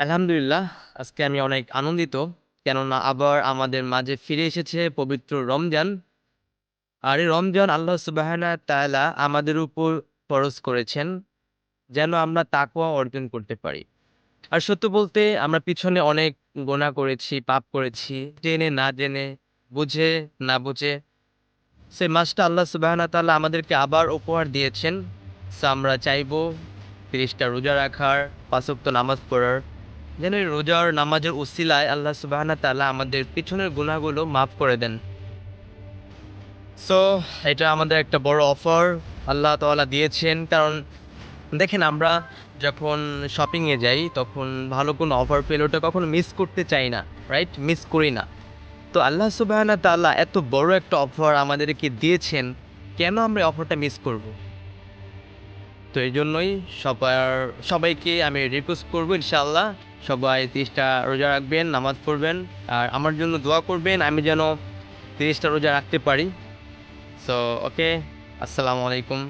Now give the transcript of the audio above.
আলহামদুলিল্লাহ, আজকে আমি অনেক আনন্দিত। কেননা আবার আমাদের মাঝে ফিরে এসেছে পবিত্র রমজান। আর এই রমজান আল্লাহ সুবহানাহু ওয়া তাআলা আমাদের উপর ফরজ করেছেন যেন আমরা তাকওয়া অর্জন করতে পারি। আর সত্য বলতে আমরা পিছনে অনেক গুনাহ করেছি, পাপ করেছি, জেনে না জেনে, বুঝে না বুঝে। সেই মাসটা আল্লাহ সুবহানাহু ওয়া তাআলা আমাদেরকে আবার উপহার দিয়েছেন। সো আমরা চাইবো ৩০ টা রোজা রাখার, ৫ ওয়াক্ত নামাজ পড়ার। যেন এই রোজার নামাজের উসিলায় আল্লাহ সুবহানাহু ওয়া তাআলা আমাদের পিছনের গুনাহগুলো মাফ করে দেন। সো এটা আমাদের একটা বড় অফার আল্লাহ তাআলা দিয়েছেন। কারণ দেখেন আমরা যখন শপিং এ যাই তখন ভালো কোনো অফার পেলে ওটা কখনো মিস করতে চাই না। রাইট? মিস করি না। তো আল্লাহ সুবহানাহু ওয়া তাআলা এত বড় একটা অফার আমাদেরকে দিয়েছেন, কেন আমরা এই অফারটা মিস করব? তো এইজন্যই সবাইকে আমি রিকোয়েস্ট করব ইনশাআল্লাহ সবাই ৩০ টা রোজা রাখবেন, নামাজ পড়বেন। আর আমার জন্য দোয়া করবেন আমি যেন ৩০ টা রোজা রাখতে পারি। সো ওকে, আসসালামু আলাইকুম।